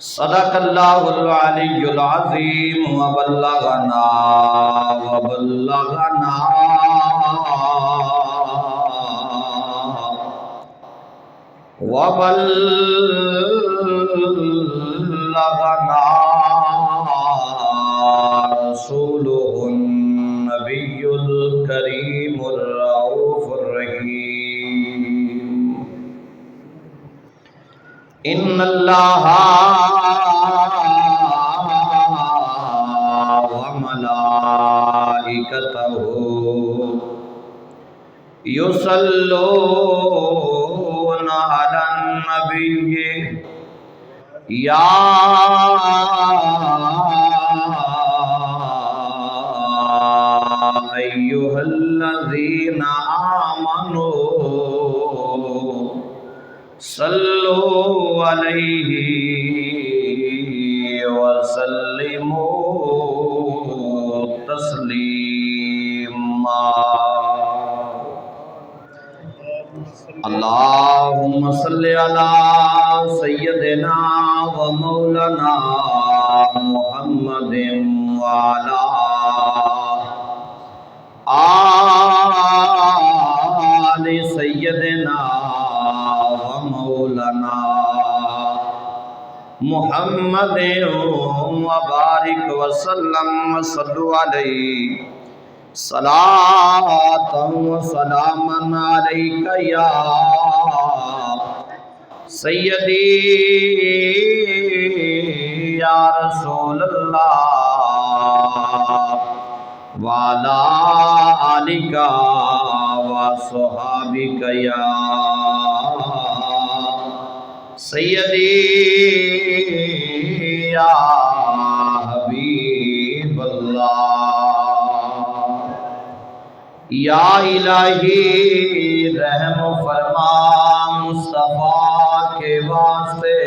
صدق اللہ العلی العظیم وبلغنا وبلغنا وبلغنا رسوله النبی الکریم الرؤوف الرحیم ان اللہ وملائکتہ یصلون علی النبی یا ایھا الذین آمنوا صلو علیہ وسلموا تسلیما اللہم صلی علی سیدنا و مولانا محمد وعلی آل سیدنا مولانا محمد وبارک وسلم وصلوا علیہ صلاۃ و سلاما علیک یا سیدی یا رسول اللہ وعلی آلک وصحابک یا سیدی یا حبیب اللہ یا الہی رحم فرما مصطفیٰ کے واسطے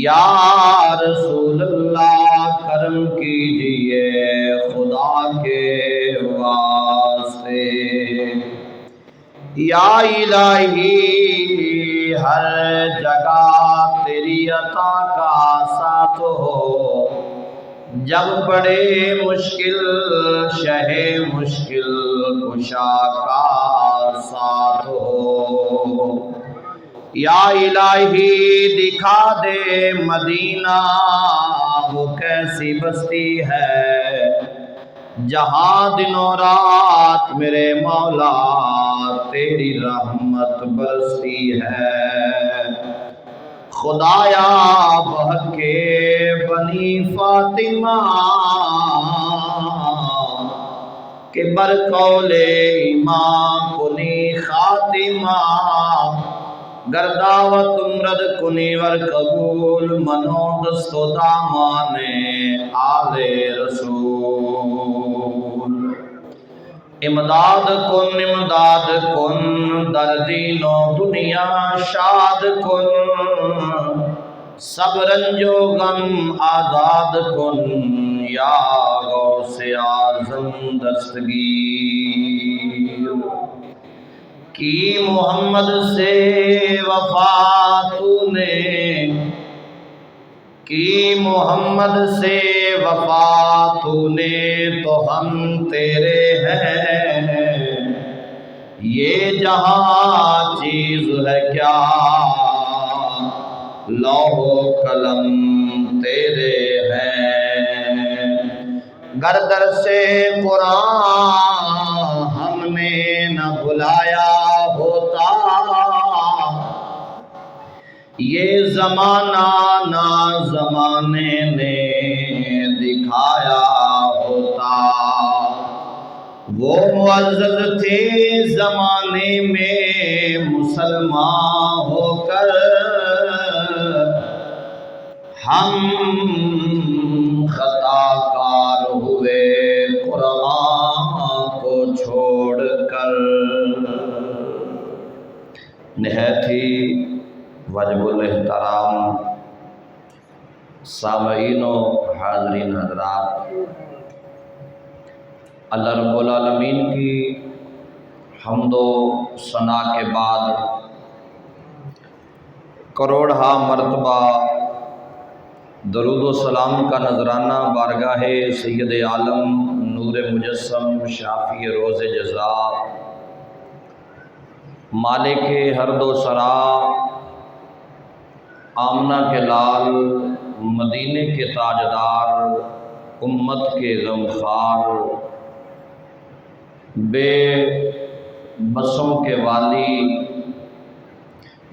یا رسول اللہ کرم کیجئے خدا کے واسطے یا الہی ہر جگہ تیری عطا کا ساتھ ہو جب بڑے مشکل شہ مشکل کشا کا ساتھ ہو یا الہی دکھا دے مدینہ وہ کیسی بستی ہے جہاں دن و رات میرے مولا تیری رحمت برستی ہے خدایا بحق بنی فاطمہ کہ برقول ایمان کنی خاتمہ گرداوت امرد کنی ور قبول منو دست و دامان آل رسول امداد کن در دین و دنیا شاد کن سب رنج و غم آزاد کن یا غوث اعظم دستگیر کی محمد سے وفا تو نے کی محمد سے وفا تو نے تو ہم تیرے ہیں یہ جہاں چیز ہے کیا لوح و قلم تیرے ہیں گر در سے قرآن ہم نے نہ بلایا ہوتا یہ زمانہ نہ زمانے نے دکھایا ہوتا وہ معزز تھے زمانے میں مسلمان ہو کر ہم خطا کار ہوئے قرآن کو چھوڑ کر نہایت ہی واجب الاحترام سامعین و حاضرین حضرات اللہ رب العالمین کی حمد و ثنا کے بعد کروڑہا مرتبہ درود و سلام کا نذرانہ بارگاہ سید عالم نور مجسم شافی روز جزا مالک ہرد و سرا آمنہ کے لال مدینے کے تاجدار امت کے غمخوار بے بسوں کے والی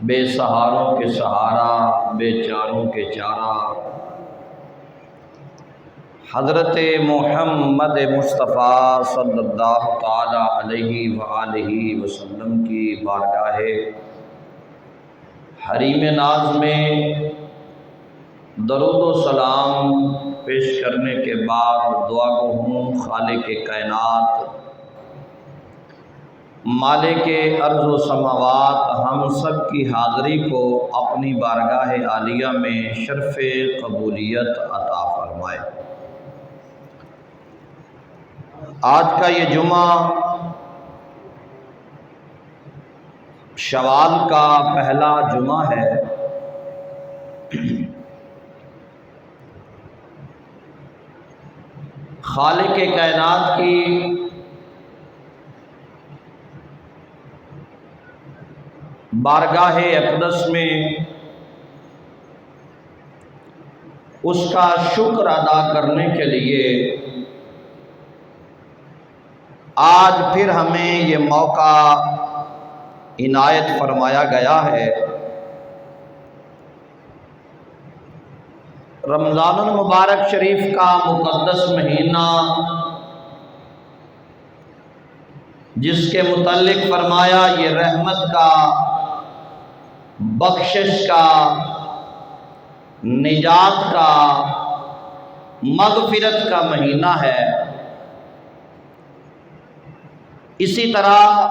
بے سہاروں کے سہارا بے چاروں کے چارہ حضرت محمد مصطفیٰ صلی اللہ تعالی علیہ وآلہ وسلم کی بارگاہ حریم ناز میں درود و سلام پیش کرنے کے بعد دعا گو ہوں خالق کائنات مالک ارض و سماوات ہم سب کی حاضری کو اپنی بارگاہ عالیہ میں شرف قبولیت عطا فرمائے۔ آج کا یہ جمعہ شوال کا پہلا جمعہ ہے۔ خالق کائنات کی بارگاہ اقدس میں اس کا شکر ادا کرنے کے لیے آج پھر ہمیں یہ موقع عنایت فرمایا گیا ہے۔ رمضان المبارک شریف کا مقدس مہینہ جس کے متعلق فرمایا یہ رحمت کا، بخشش کا، نجات کا، مغفرت کا مہینہ ہے۔ اسی طرح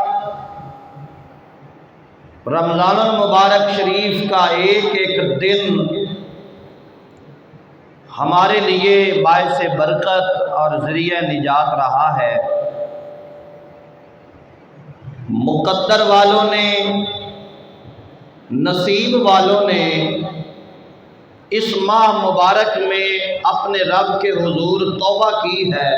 رمضان المبارک شریف کا ایک ایک دن ہمارے لیے باعث برکت اور ذریعہ نجات رہا ہے۔ مقدر والوں نے، نصیب والوں نے اس ماہ مبارک میں اپنے رب کے حضور توبہ کی ہے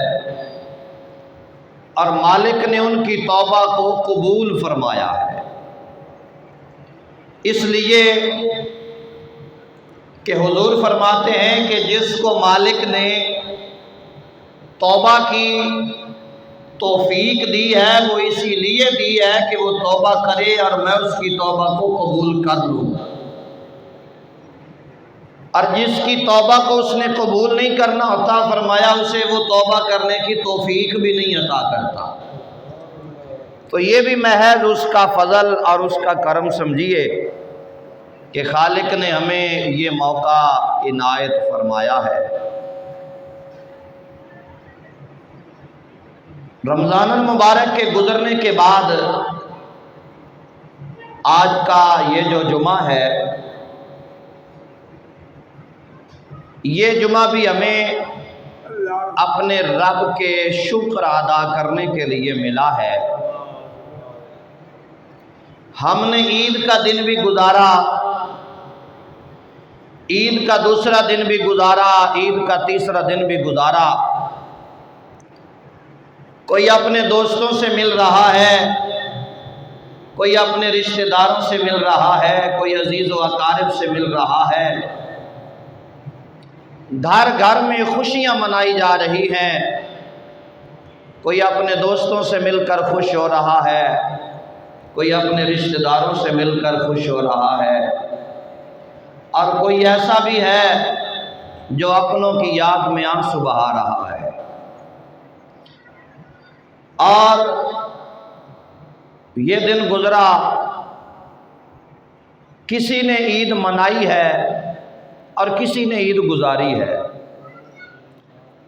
اور مالک نے ان کی توبہ کو قبول فرمایا ہے۔ اس لیے کہ حضور فرماتے ہیں کہ جس کو مالک نے توبہ کی توفیق دی ہے وہ اسی لیے دی ہے کہ وہ توبہ کرے اور میں اس کی توبہ کو قبول کر لوں، اور جس کی توبہ کو اس نے قبول نہیں کرنا ہوتا فرمایا اسے وہ توبہ کرنے کی توفیق بھی نہیں عطا کرتا۔ تو یہ بھی محض اس کا فضل اور اس کا کرم سمجھیے کہ خالق نے ہمیں یہ موقع عنایت فرمایا ہے۔ رمضان المبارک کے گزرنے کے بعد آج کا یہ جو جمعہ ہے، یہ جمعہ بھی ہمیں اپنے رب کے شکر ادا کرنے کے لیے ملا ہے۔ ہم نے عید کا دن بھی گزارا، عید کا دوسرا دن بھی گزارا، عید کا تیسرا دن بھی گزارا۔ کوئی اپنے دوستوں سے مل رہا ہے، کوئی اپنے رشتہ داروں سے مل رہا ہے، کوئی عزیز و اقارب سے مل رہا ہے۔ گھر گھر میں خوشیاں منائی جا رہی ہیں، کوئی اپنے دوستوں سے مل کر خوش ہو رہا ہے، کوئی اپنے رشتہ داروں سے مل کر خوش ہو رہا ہے، اور کوئی ایسا بھی ہے جو اپنوں کی یاد میں آنسو بہا رہا ہے۔ اور یہ دن گزرا، کسی نے عید منائی ہے اور کسی نے عید گزاری ہے۔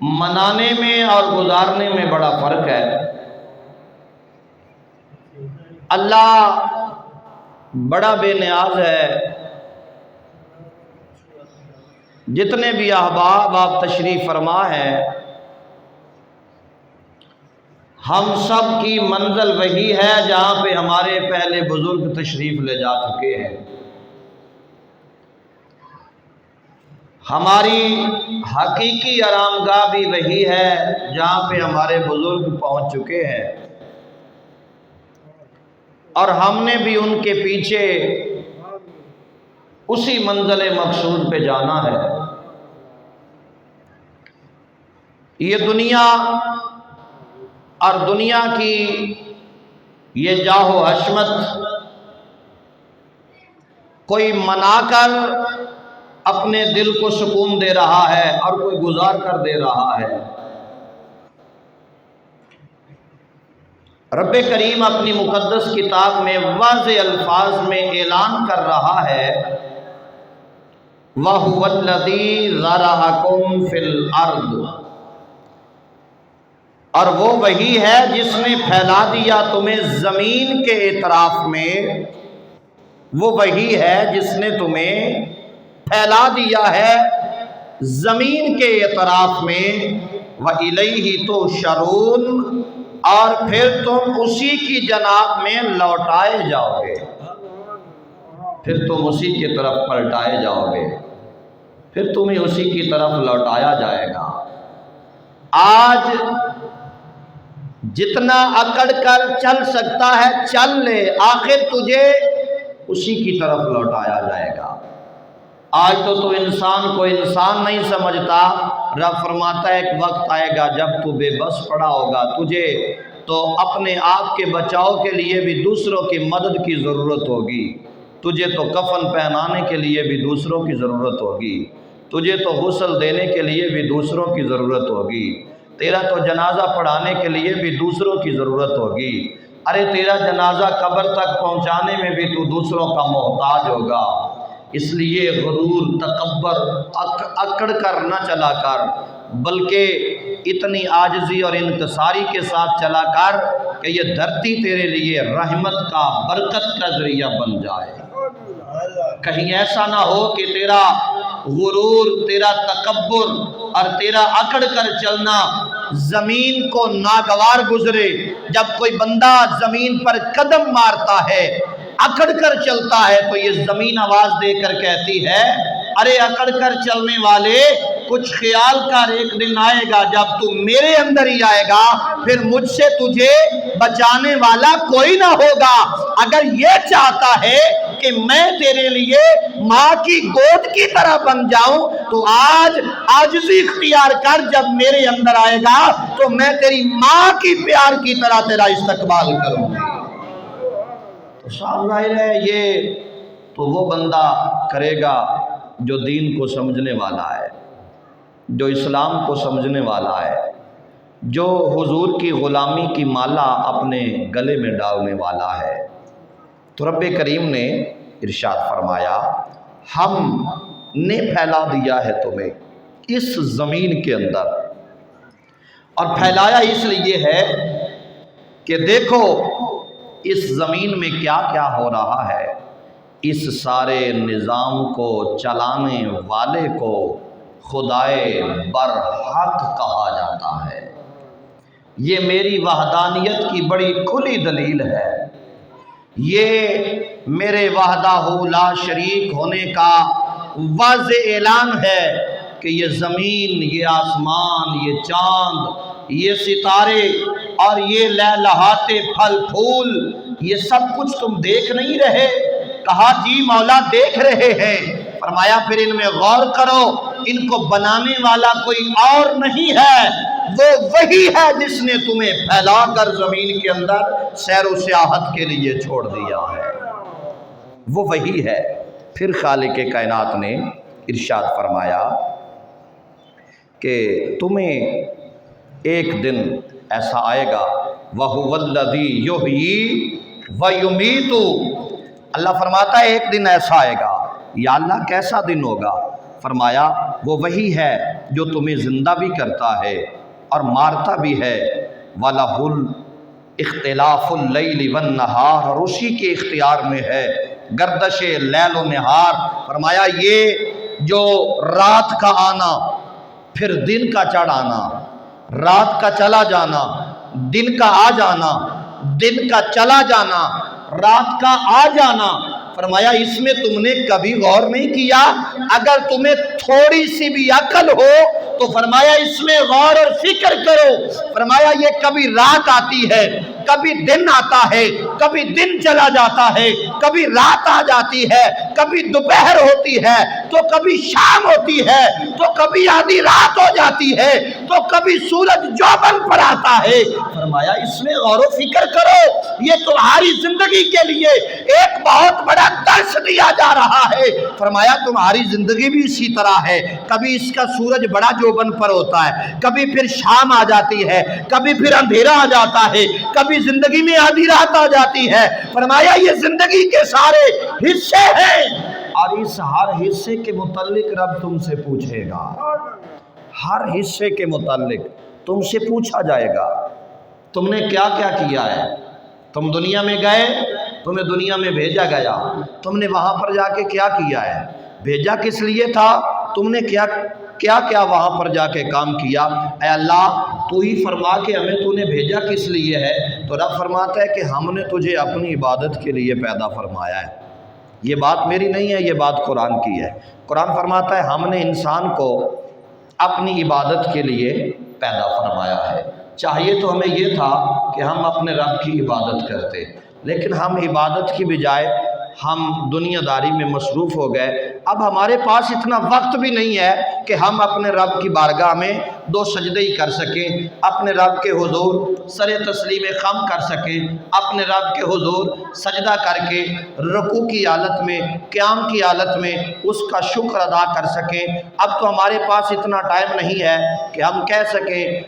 منانے میں اور گزارنے میں بڑا فرق ہے۔ اللہ بڑا بے نیاز ہے۔ جتنے بھی احباب آپ تشریف فرما ہیں، ہم سب کی منزل وہی ہے جہاں پہ ہمارے پہلے بزرگ تشریف لے جا چکے ہیں۔ ہماری حقیقی آرام گاہ بھی وہی ہے جہاں پہ ہمارے بزرگ پہنچ چکے ہیں، اور ہم نے بھی ان کے پیچھے اسی منزل مقصود پہ جانا ہے۔ یہ دنیا اور دنیا کی یہ جاہ و حشمت کوئی منا کر اپنے دل کو سکون دے رہا ہے اور کوئی گزار کر دے رہا ہے۔ رب کریم اپنی مقدس کتاب میں واضح الفاظ میں اعلان کر رہا ہے وَهُوَ الَّذِي ذَرَأَكُمْ فِي الْأَرْضِ، اور وہ وہی ہے جس نے پھیلا دیا تمہیں زمین کے اطراف میں، وہ وہی ہے جس نے تمہیں پھیلا دیا ہے زمین کے اطراف میں، وَإِلَيْهِ تُحْشَرُونَ، اور پھر تم اسی کی جناب میں لوٹائے جاؤ گے، پھر تم اسی کی طرف پلٹائے جاؤ گے، پھر تمہیں اسی کی طرف لوٹایا جائے گا۔ آج جتنا اکڑ کر چل سکتا ہے چل لے، آخر تجھے اسی کی طرف لوٹایا جائے گا۔ آج تو انسان کو انسان نہیں سمجھتا، رب فرماتا ہے ایک وقت آئے گا جب تو بے بس پڑا ہوگا، تجھے تو اپنے آپ کے بچاؤ کے لیے بھی دوسروں کی مدد کی ضرورت ہوگی، تجھے تو کفن پہنانے کے لیے بھی دوسروں کی ضرورت ہوگی، تجھے تو غسل دینے کے لیے بھی دوسروں کی ضرورت ہوگی، تیرا تو جنازہ پڑھانے کے لیے بھی دوسروں کی ضرورت ہوگی، ارے تیرا جنازہ قبر تک پہنچانے میں بھی تو دوسروں کا محتاج ہوگا۔ اس لیے غرور، تکبر، اکڑ کر نہ چلا کر، بلکہ اتنی عاجزی اور انکساری کے ساتھ چلا کر کہ یہ دھرتی تیرے لیے رحمت کا، برکت کا ذریعہ بن جائے۔ کہیں ایسا نہ ہو کہ تیرا غرور، تیرا تکبر اور تیرا اکڑ کر چلنا زمین کو ناگوار گزرے۔ جب کوئی بندہ زمین پر قدم مارتا ہے، اکڑ کر چلتا ہے، تو یہ زمین آواز دے کر کہتی ہے ارے اکڑ کر چلنے والے، کچھ خیال کر، ایک دن آئے گا جب تو میرے اندر ہی آئے گا، پھر مجھ سے تجھے بچانے والا کوئی نہ ہوگا۔ اگر یہ چاہتا ہے کہ میں تیرے لیے ماں کی گود کی طرح بن جاؤں تو آج عاجزی اختیار کر، جب میرے اندر آئے گا تو میں تیری ماں کی پیار کی طرح تیرا استقبال کروں گی۔ تو صاف ظاہر ہے یہ تو وہ بندہ کرے گا جو دین کو سمجھنے والا ہے، جو اسلام کو سمجھنے والا ہے، جو حضور کی غلامی کی مالا اپنے گلے میں ڈالنے والا ہے۔ تو رب کریم نے ارشاد فرمایا ہم نے پھیلا دیا ہے تمہیں اس زمین کے اندر، اور پھیلایا اس لیے ہے کہ دیکھو اس زمین میں کیا کیا ہو رہا ہے۔ اس سارے نظام کو چلانے والے کو خدائے برحق کہا جاتا ہے۔ یہ میری وحدانیت کی بڑی کھلی دلیل ہے، یہ میرے وحدہ لا شریک ہونے کا واضح اعلان ہے کہ یہ زمین، یہ آسمان، یہ چاند، یہ ستارے اور یہ لہلہاتے پھل پھول، یہ سب کچھ تم دیکھ نہیں رہے؟ کہا جی مولا دیکھ رہے ہیں۔ فرمایا پھر ان میں غور کرو، ان کو بنانے والا کوئی اور نہیں ہے، وہ وہی ہے جس نے تمہیں پھیلا کر زمین کے اندر سیر و سیاحت کے لیے چھوڑ دیا ہے، وہ وہی ہے۔ پھر خالق کائنات نے ارشاد فرمایا کہ تمہیں ایک دن ایسا آئے گا وَهُوَ الَّذِي يُحْيِي وَيُمِيتُ، اللہ فرماتا ہے ایک دن ایسا آئے گا۔ یا اللہ کیسا دن ہوگا؟ فرمایا وہ وہی ہے جو تمہیں زندہ بھی کرتا ہے اور مارتا بھی ہے، وَلَهُ الْاخْتِلَافُ اللَّيْلِ وَالنَّهَارِ، اور اسی کے اختیار میں ہے گردش لیل و نہار۔ فرمایا یہ جو رات کا آنا پھر دن کا چڑھ آنا، رات کا چلا جانا، دن کا آ جانا، دن کا چلا جانا، رات کا آ جانا، فرمایا اس میں تم نے کبھی غور نہیں کیا؟ اگر تمہیں تھوڑی سی بھی عقل ہو تو فرمایا اس میں غور اور فکر کرو۔ فرمایا یہ کبھی رات آتی ہے، کبھی دن آتا ہے، کبھی دن چلا جاتا ہے، کبھی رات آ جاتی ہے، کبھی دوپہر ہوتی ہے تو کبھی شام ہوتی ہے، تو کبھی آدھی رات ہو جاتی ہے، تو کبھی سورج جوبن پر آتا ہے۔ فرمایا اس میں غور و فکر کرو، یہ تمہاری زندگی کے لیے ایک بہت بڑا درس دیا جا رہا ہے۔ فرمایا تمہاری زندگی بھی اسی طرح ہے، کبھی اس کا سورج بڑا جوبن پر ہوتا ہے، کبھی پھر شام آ جاتی ہے، کبھی پھر اندھیرا آ جاتا ہے، کبھی زندگی میں آدھی رات آ جاتی ہے۔ فرمایا یہ زندگی کے سارے حصے ہیں، اور اس ہر حصے کے متعلق رب تم سے پوچھے گا۔ ہر حصے کے متعلق تم سے پوچھا جائے گا، تم نے کیا کیا کیا ہے؟ تم دنیا میں گئے، تمہیں دنیا میں بھیجا گیا، تم نے وہاں پر جا کے کیا کیا ہے؟ بھیجا کس لیے تھا؟ تم نے کیا کیا وہاں پر جا کے کام کیا؟ اے اللہ تو ہی فرما کہ ہمیں تو نے بھیجا کس لیے ہے؟ تو رب فرماتا ہے کہ ہم نے تجھے اپنی عبادت کے لیے پیدا فرمایا ہے۔ یہ بات میری نہیں ہے، یہ بات قرآن کی ہے۔ قرآن فرماتا ہے ہم نے انسان کو اپنی عبادت کے لیے پیدا فرمایا ہے۔ چاہیے تو ہمیں یہ تھا کہ ہم اپنے رب کی عبادت کرتے، لیکن ہم عبادت کی بجائے ہم دنیا داری میں مصروف ہو گئے۔ اب ہمارے پاس اتنا وقت بھی نہیں ہے کہ ہم اپنے رب کی بارگاہ میں 2 سجدے ہی کر سکیں، اپنے رب کے حضور سر تسلیم خم کر سکیں، اپنے رب کے حضور سجدہ کر کے رکوع کی حالت میں، قیام کی حالت میں اس کا شکر ادا کر سکیں۔ اب تو ہمارے پاس اتنا ٹائم نہیں ہے کہ ہم کہہ سکیں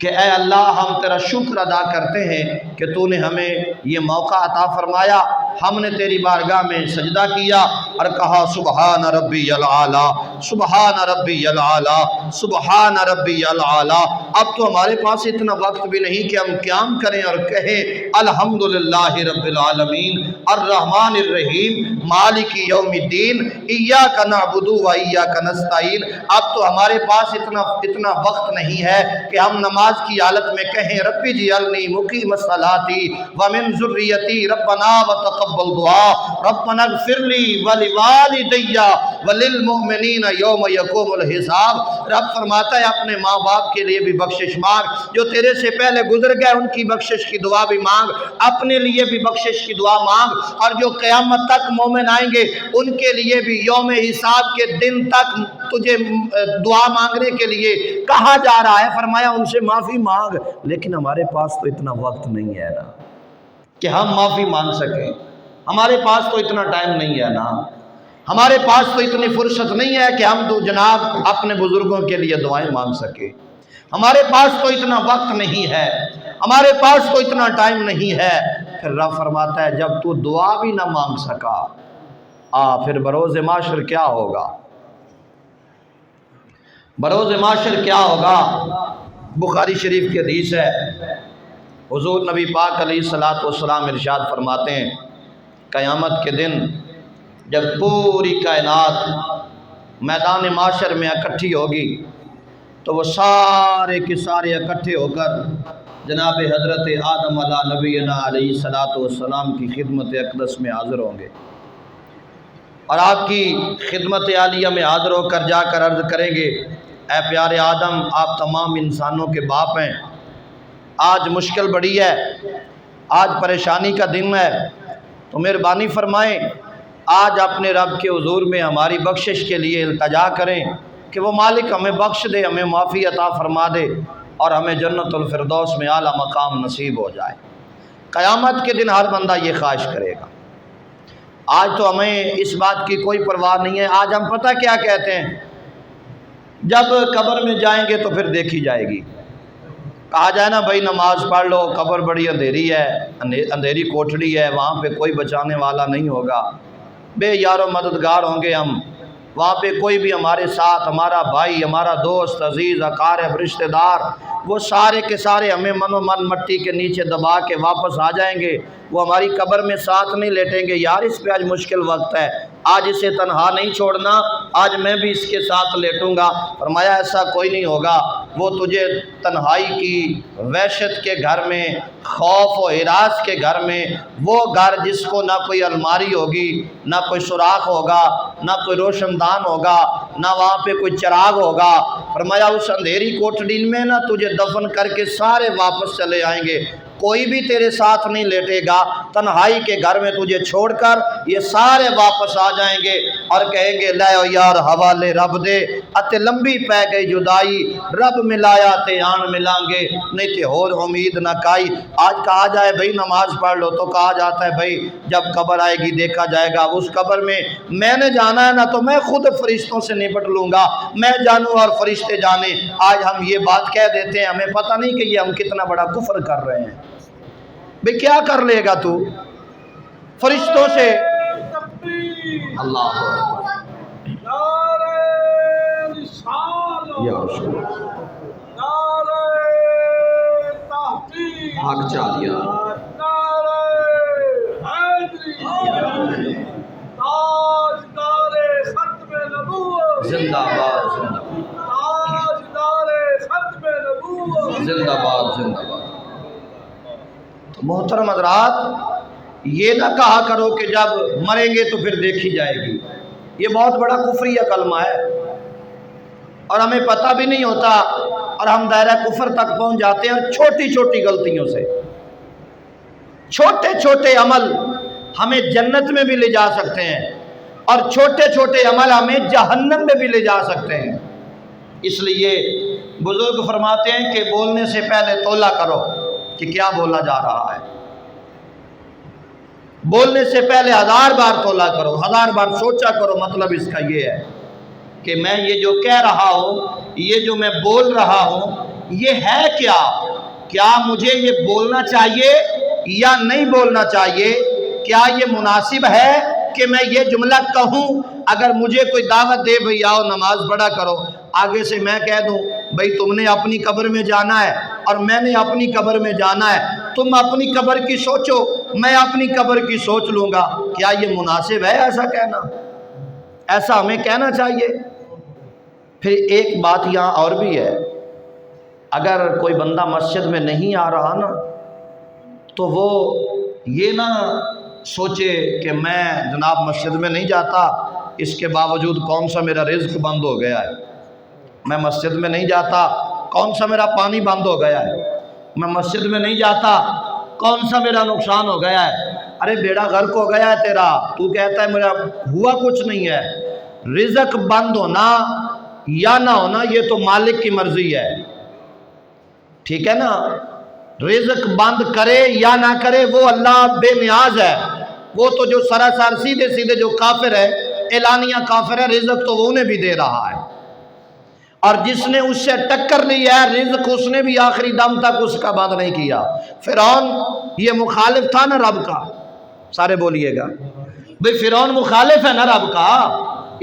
کہ اے اللہ ہم تیرا شکر ادا کرتے ہیں کہ تو نے ہمیں یہ موقع عطا فرمایا، ہم نے تیری بارگاہ میں سجدہ کیا اور کہا سبحان ربی العالی، سبحان ربی العالی، سبحان ربی العالی۔ اب تو ہمارے پاس اتنا وقت بھی نہیں کہ ہم قیام کریں اور کہیں الحمدللہ رب العالمین الرحمن الرحیم مالک یوم الدین ایاک نعبد و ایاک نستعین۔ اب تو ہمارے پاس اتنا وقت نہیں ہے کہ ہم نماز کی حالت میں کہیں ربی جعلنی مقیم الصلاۃ ومن ذریتی ربنا وتقبل دعا ربنا اغفر لی ولوالدی وللمؤمنین یوم یقوم الحساب۔ رب فرماتا ہے اپنے ماں باپ کے لیے بھی بخشش مانگ، جو تیرے سے پہلے گزر گئے ان کی بخشش کی دعا بھی مانگ، اپنے لیے بھی بخشش کی دعا مانگ، اور جو قیامت تک مومن آئیں گے ان کے لیے بھی یوم حساب کے دن تک تجھے دعا مانگنے کے لیے کہا جا رہا ہے۔ فرمایا ان سے معافی مانگ، لیکن ہمارے پاس تو اتنا وقت نہیں ہے نا کہ ہم معافی مانگ سکیں، ہمارے پاس تو اتنا ٹائم نہیں ہے نا، ہمارے پاس تو اتنی فرصت نہیں ہے کہ ہم تو جناب اپنے بزرگوں کے لیے دعائیں مانگ سکیں، ہمارے پاس تو اتنا وقت نہیں ہے، ہمارے پاس تو اتنا ٹائم نہیں ہے۔ پھر رب فرماتا ہے جب تو دعا بھی نہ مانگ سکا پھر بروز محشر کیا ہوگا؟ بروز محشر کیا ہوگا؟ بخاری شریف کی حدیث ہے، حضور نبی پاک علیہ الصلوۃ والسلام ارشاد فرماتے ہیں قیامت کے دن جب پوری کائنات میدان محشر میں اکٹھی ہوگی تو وہ سارے کے سارے اکٹھے ہو کر جناب حضرت آدم علیہ نبینا علیہ الصلوۃ والسلام کی خدمت اقدس میں حاضر ہوں گے، اور آپ کی خدمت عالیہ میں حاضر ہو کر جا کر عرض کریں گے اے پیارے آدم آپ تمام انسانوں کے باپ ہیں، آج مشکل بڑی ہے، آج پریشانی کا دن ہے، تو مہربانی فرمائیں آج اپنے رب کے حضور میں ہماری بخشش کے لیے التجا کریں کہ وہ مالک ہمیں بخش دے، ہمیں معافی عطا فرما دے اور ہمیں جنت الفردوس میں اعلیٰ مقام نصیب ہو جائے۔ قیامت کے دن ہر بندہ یہ خواہش کرے گا۔ آج تو ہمیں اس بات کی کوئی پرواہ نہیں ہے، آج ہم پتہ کیا کہتے ہیں جب قبر میں جائیں گے تو پھر دیکھی جائے گی، کہا جائے نا بھائی نماز پڑھ لو، قبر بڑی اندھیری ہے، اندھیری کوٹڑی ہے، وہاں پہ کوئی بچانے والا نہیں ہوگا، بے یار و مددگار ہوں گے ہم، وہاں پہ کوئی بھی ہمارے ساتھ، ہمارا بھائی، ہمارا دوست، عزیز، اقارب، رشتہ دار، وہ سارے کے سارے ہمیں من و من مٹی کے نیچے دبا کے واپس آ جائیں گے، وہ ہماری قبر میں ساتھ نہیں لیٹیں گے، یار اس پہ آج مشکل وقت ہے، آج اسے تنہا نہیں چھوڑنا، آج میں بھی اس کے ساتھ لیٹوں گا۔ فرمایا ایسا کوئی نہیں ہوگا، وہ تجھے تنہائی کی وحشت کے گھر میں، خوف و ہراس کے گھر میں، وہ گھر جس کو نہ کوئی الماری ہوگی، نہ کوئی سوراخ ہوگا، نہ کوئی روشن دان ہوگا، نہ وہاں پہ کوئی چراغ ہوگا، فرمایا اس اندھیری کوٹڑی میں نہ تجھے دفن کر کے سارے واپس چلے آئیں گے، کوئی بھی تیرے ساتھ نہیں لیٹے گا، تنہائی کے گھر میں تجھے چھوڑ کر یہ سارے واپس آ جائیں گے اور کہیں گے لے او یار حوالے رب دے، اتے لمبی پہ گئی جدائی، رب ملایا تے آن ملائیں گے، نہیں تے اور امید نہ کائی۔ آج کہا جائے بھئی نماز پڑھ لو تو کہا جاتا ہے بھئی جب قبر آئے گی دیکھا جائے گا، اس قبر میں نے جانا ہے نا تو میں خود فرشتوں سے نپٹ لوں گا، میں جانوں اور فرشتے جانے۔ آج ہم یہ بات کہہ دیتے ہیں، ہمیں پتہ نہیں کہ یہ ہم کتنا بڑا کفر کر رہے ہیں۔ بھئی کیا کر لے گا تو فرشتوں سے؟ اللہ یا رسول حق چاہیا زندہ باد زندہ باد زندہ باد۔ محترم حضرات، یہ نہ کہا کرو کہ جب مریں گے تو پھر دیکھی جائے گی، یہ بہت بڑا کفریہ کلمہ ہے اور ہمیں پتہ بھی نہیں ہوتا اور ہم دائرہ کفر تک پہنچ جاتے ہیں چھوٹی چھوٹی غلطیوں سے۔ چھوٹے چھوٹے عمل ہمیں جنت میں بھی لے جا سکتے ہیں اور چھوٹے چھوٹے عمل ہمیں جہنم میں بھی لے جا سکتے ہیں۔ اس لیے بزرگ فرماتے ہیں کہ بولنے سے پہلے تولا کرو کہ کیا بولا جا رہا ہے، بولنے سے پہلے 1000 بار تولا کرو، 1000 بار سوچا کرو، مطلب اس کا یہ ہے کہ میں یہ جو کہہ رہا ہوں، یہ جو میں بول رہا ہوں، یہ ہے کیا؟ کیا مجھے یہ بولنا چاہیے یا نہیں بولنا چاہیے؟ کیا یہ مناسب ہے کہ میں یہ جملہ کہوں؟ اگر مجھے کوئی دعوت دے بھئی آؤ نماز پڑھا کرو، آگے سے میں کہہ دوں بھئی تم نے اپنی قبر میں جانا ہے اور میں نے اپنی قبر میں جانا ہے، تم اپنی قبر کی سوچو میں اپنی قبر کی سوچ لوں گا، کیا یہ مناسب ہے ایسا کہنا؟ ایسا ہمیں کہنا چاہیے؟ پھر ایک بات یہاں اور بھی ہے، اگر کوئی بندہ مسجد میں نہیں آ رہا نا تو وہ یہ نہ سوچے کہ میں جناب مسجد میں نہیں جاتا، اس کے باوجود کون سا میرا رزق بند ہو گیا ہے، میں مسجد میں نہیں جاتا کون سا میرا پانی بند ہو گیا ہے، میں مسجد میں نہیں جاتا کون سا میرا نقصان ہو گیا ہے۔ ارے بیڑا غرق ہو گیا ہے تیرا، تو کہتا ہے میرا ہوا کچھ نہیں ہے۔ رزق بند ہونا یا نہ ہونا یہ تو مالک کی مرضی ہے، ٹھیک ہے نا؟ رزق بند کرے یا نہ کرے وہ اللہ بے نیاز ہے، وہ تو جو سراسر سیدھے سیدھے جو کافر ہے، اعلانیہ کافر ہے، رزق تو وہ انہیں بھی دے رہا ہے، اور جس نے اس سے ٹکر لی ہے رزق اس نے بھی آخری دم تک اس کا بند نہیں کیا۔ فرعون یہ مخالف تھا نا رب کا، سارے بولیے گا بھئی فرعون مخالف ہے نا رب کا،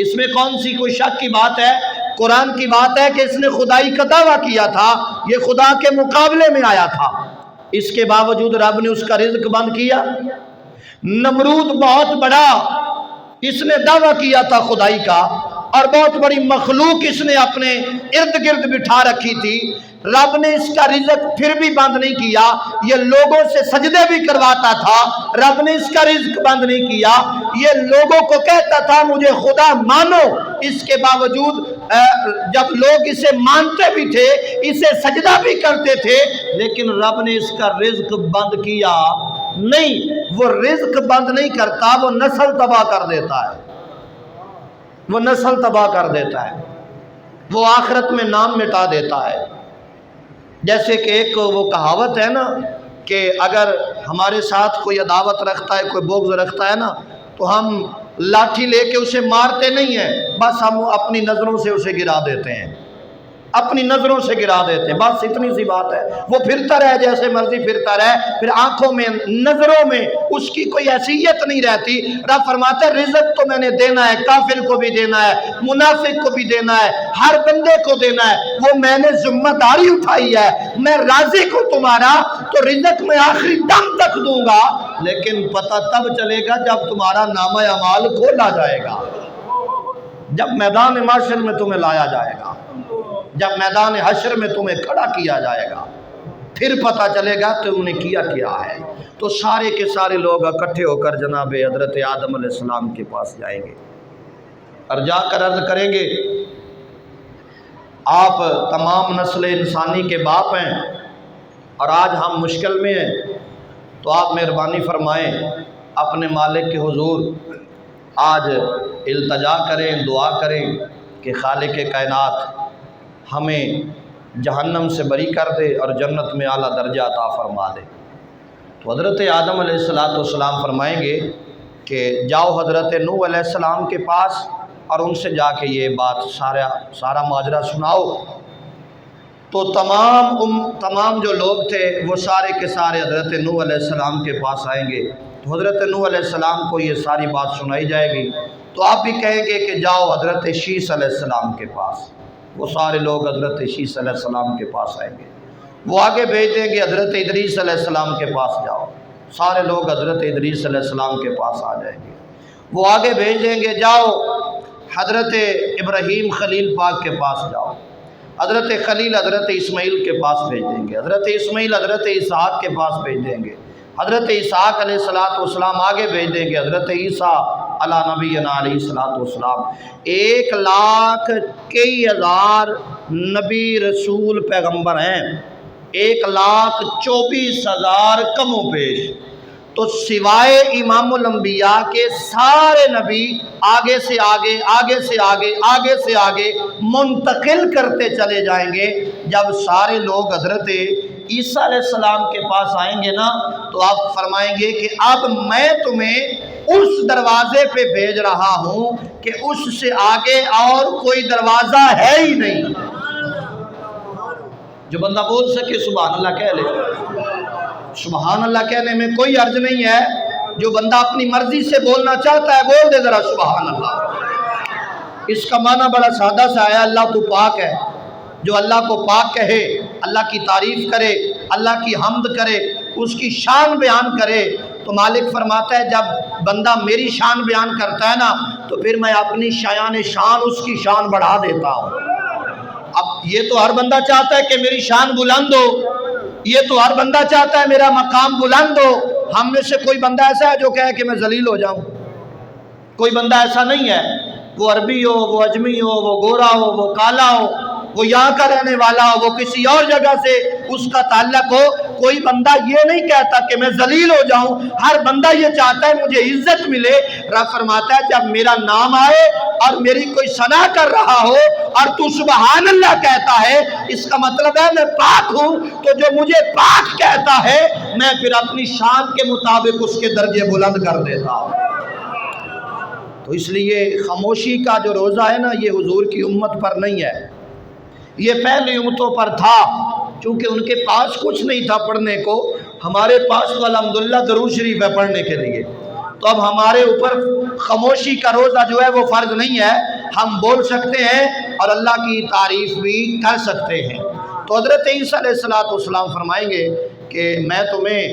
اس میں کون سی کوئی شک کی بات ہے؟ قرآن کی بات ہے کہ اس نے خدائی کا دعویٰ کیا تھا، یہ خدا کے مقابلے میں آیا تھا، اس کے باوجود رب نے اس کا رزق بند کیا۔ نمرود بہت بڑا، اس نے دعویٰ کیا تھا خدائی کا اور بہت بڑی مخلوق اس نے اپنے ارد گرد بٹھا رکھی تھی، رب نے اس کا رزق پھر بھی بند نہیں کیا، یہ لوگوں سے سجدے بھی کرواتا تھا، رب نے اس کا رزق بند نہیں کیا، یہ لوگوں کو کہتا تھا مجھے خدا مانو، اس کے باوجود جب لوگ اسے مانتے بھی تھے اسے سجدہ بھی کرتے تھے، لیکن رب نے اس کا رزق بند کیا نہیں۔ وہ رزق بند نہیں کرتا، وہ نسل تباہ کر دیتا ہے، وہ نسل تباہ کر دیتا ہے، وہ آخرت میں نام مٹا دیتا ہے۔ جیسے کہ ایک وہ کہاوت ہے نا کہ اگر ہمارے ساتھ کوئی عداوت رکھتا ہے، کوئی بغض رکھتا ہے نا تو ہم لاٹھی لے کے اسے مارتے نہیں ہیں، بس ہم اپنی نظروں سے اسے گرا دیتے ہیں، اپنی نظروں سے گرا دیتے ہیں، بس اتنی سی بات ہے، وہ پھرتا رہے جیسے مرضی پھرتا رہے، پھر آنکھوں میں نظروں میں اس کی کوئی حیثیت نہیں رہتی۔ رب فرماتا ہے رزق تو میں نے دینا ہے، کافر کو بھی دینا ہے، منافق کو بھی دینا ہے، ہر بندے کو دینا ہے، وہ میں نے ذمہ داری اٹھائی ہے، میں راضی کو تمہارا تو رزق میں آخری دم تک دوں گا، لیکن پتہ تب چلے گا جب تمہارا نامہ اعمال کھولا جائے گا، جب میدان معاشر میں تمہیں لایا جائے گا۔ جب میدان حشر میں تمہیں کھڑا کیا جائے گا پھر پتہ چلے گا تم نے کیا ہے۔ تو سارے کے سارے لوگ اکٹھے ہو کر جناب حضرت آدم علیہ السلام کے پاس جائیں گے اور جا کر عرض کریں گے آپ تمام نسل انسانی کے باپ ہیں اور آج ہم مشکل میں ہیں، تو آپ مہربانی فرمائیں اپنے مالک کے حضور آج التجا کریں، دعا کریں کہ خالق کائنات ہمیں جہنم سے بری کر دے اور جنت میں اعلیٰ درجہ عطا فرما دے۔ تو حضرت آدم علیہ السلام فرمائیں گے کہ جاؤ حضرت نوح علیہ السلام کے پاس اور ان سے جا کے یہ بات سارا ماجرا سناؤ۔ تو تمام جو لوگ تھے وہ سارے کے سارے حضرت نوح علیہ السلام کے پاس آئیں گے۔ تو حضرت نوح علیہ السلام کو یہ ساری بات سنائی جائے گی، تو آپ بھی کہیں گے کہ جاؤ حضرت شیس علیہ السلام کے پاس۔ وہ سارے لوگ حضرت شیس علیہ السلام کے پاس آئیں گے، وہ آگے بھیج دیں گے حضرت ادریس علیہ السلام کے پاس جاؤ، سارے لوگ حضرت ادریس علیہ السلام کے پاس آ جائیں گے۔ وہ آگے بھیج دیں گے جاؤ حضرت ابراہیم خلیل پاک کے پاس جاؤ، حضرت خلیل حضرت اسماعیل کے پاس بھیج دیں گے، حضرت اسماعیل حضرت اسحاق کے پاس بھیج دیں گے، حضرت اسحاق علیہ السلام آگے بھیج دیں گے حضرت عیسیٰ علی نبینا علیہ السلام۔ 1,20,000 نبی رسول پیغمبر ہیں، 1,24,000 کم و بیش۔ تو سوائے امام الانبیاء کے سارے نبی آگے سے آگے آگے سے آگے آگے سے آگے منتقل کرتے چلے جائیں گے۔ جب سارے لوگ حضرت عیسیٰ علیہ السلام کے پاس آئیں گے نا، تو آپ فرمائیں گے کہ اب میں تمہیں اس دروازے پہ بھیج رہا ہوں کہ اس سے آگے اور کوئی دروازہ ہے ہی نہیں۔ جو بندہ بول سکے سبحان اللہ کہہ لے۔ سبحان اللہ کہنے میں کوئی حرج نہیں ہے، جو بندہ اپنی مرضی سے بولنا چاہتا ہے بول دے ذرا سبحان اللہ۔ اس کا معنی بڑا سادہ سا ہے، اللہ تو پاک ہے۔ جو اللہ کو پاک کہے، اللہ کی تعریف کرے، اللہ کی حمد کرے، اس کی شان بیان کرے، تو مالک فرماتا ہے جب بندہ میری شان بیان کرتا ہے نا، تو پھر میں اپنی شایان شان اس کی شان بڑھا دیتا ہوں۔ اب یہ تو ہر بندہ چاہتا ہے کہ میری شان بلند ہو، یہ تو ہر بندہ چاہتا ہے میرا مقام بلند ہو۔ ہم میں سے کوئی بندہ ایسا ہے جو کہے کہ میں ذلیل ہو جاؤں؟ کوئی بندہ ایسا نہیں ہے، وہ عربی ہو، وہ اجمی ہو، وہ گورا ہو، وہ کالا ہو، وہ یہاں کا رہنے والا ہو، وہ کسی اور جگہ سے اس کا تعلق ہو، کوئی بندہ یہ نہیں کہتا کہ میں ذلیل ہو جاؤں۔ ہر بندہ یہ چاہتا ہے مجھے عزت ملے۔ رب فرماتا ہے جب میرا نام آئے اور میری کوئی ثنا کر رہا ہو اور تو سبحان اللہ کہتا ہے، اس کا مطلب ہے میں پاک ہوں، تو جو مجھے پاک کہتا ہے میں پھر اپنی شان کے مطابق اس کے درجے بلند کر دیتا ہوں۔ تو اس لیے خاموشی کا جو روزہ ہے نا، یہ حضور کی امت پر نہیں ہے، یہ پہلی امتوں پر تھا، چونکہ ان کے پاس کچھ نہیں تھا پڑھنے کو۔ ہمارے پاس تو الحمدللہ درود شریف ہے پڑھنے کے لیے، تو اب ہمارے اوپر خاموشی کا روزہ جو ہے وہ فرض نہیں ہے، ہم بول سکتے ہیں اور اللہ کی تعریف بھی کر سکتے ہیں۔ تو حضرت عیسیٰ علیہ السلام فرمائیں گے کہ میں تمہیں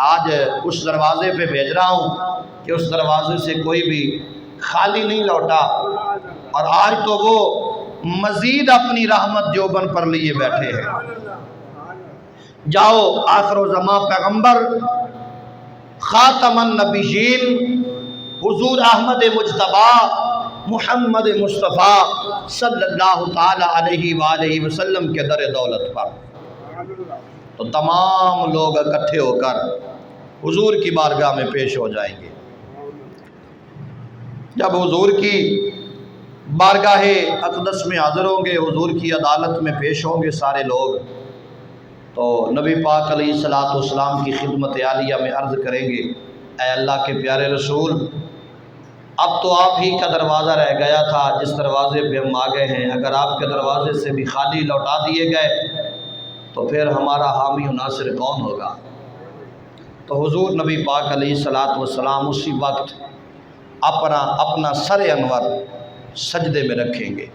آج اس دروازے پہ بھیج رہا ہوں کہ اس دروازے سے کوئی بھی خالی نہیں لوٹا، اور آج تو وہ مزید اپنی رحمت جوبن پر لیے بیٹھے ہیں۔ جاؤ آخر الزمان پیغمبر خاتم النبیین حضور احمد مجتبی محمد مصطفیٰ صلی اللہ تعالی علیہ وآلہ وسلم کے در دولت پر، تو تمام لوگ اکٹھے ہو کر حضور کی بارگاہ میں پیش ہو جائیں گے۔ جب حضور کی بارگاہ اقدس میں حاضر ہوں گے، حضور کی عدالت میں پیش ہوں گے سارے لوگ، تو نبی پاک علیہ السلام کی خدمت عالیہ میں عرض کریں گے اے اللہ کے پیارے رسول، اب تو آپ ہی کا دروازہ رہ گیا تھا جس دروازے پہ ہم آ گئے ہیں، اگر آپ کے دروازے سے بھی خالی لوٹا دیے گئے تو پھر ہمارا حامی و ناصر کون ہوگا؟ تو حضور نبی پاک علیہ السلام اسی وقت اپنا سر انور سجدے میں رکھیں گے۔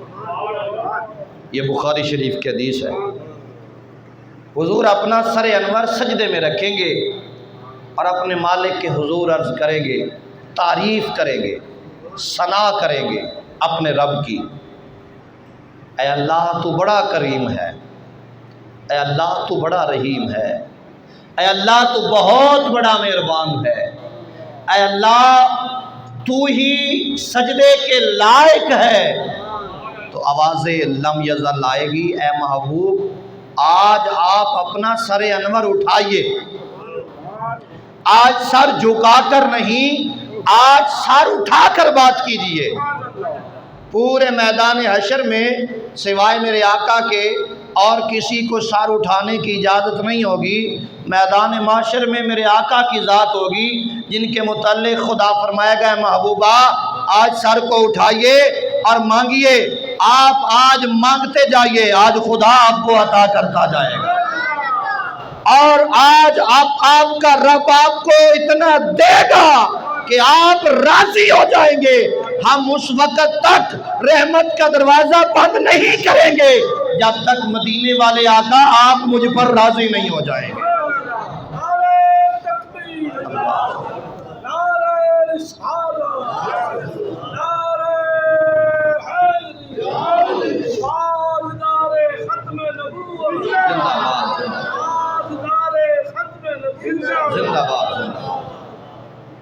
یہ بخاری شریف کی حدیث ہے۔ حضور اپنا سر انور سجدے میں رکھیں گے اور اپنے مالک کے حضور عرض کریں گے، تعریف کریں گے، ثنا کریں گے اپنے رب کی۔ اے اللہ تو بڑا کریم ہے، اے اللہ تو بڑا رحیم ہے، اے اللہ تو بہت بڑا مہربان ہے، اے اللہ تو ہی سجدے کے لائق ہے۔ تو آواز لم یزل آئے گی، اے محبوب آج آپ اپنا سر انور اٹھائیے، آج سر جھکا کر نہیں، آج سر اٹھا کر بات کیجئے۔ پورے میدان حشر میں سوائے میرے آقا کے اور کسی کو سر اٹھانے کی اجازت نہیں ہوگی۔ میدان معاشر میں میرے آقا کی ذات ہوگی جن کے متعلق خدا فرمائے گا محبوبہ آج سر کو اٹھائیے اور مانگیے، آپ آج مانگتے جائیے، آج خدا آپ کو عطا کرتا جائے گا، اور آج آپ کا رب آپ کو اتنا دے گا کہ آپ راضی ہو جائیں گے۔ ہم اس وقت تک رحمت کا دروازہ بند نہیں کریں گے جب تک مدینے والے آقا آپ مجھ پر راضی نہیں ہو جائیں گے۔ زندہ باد۔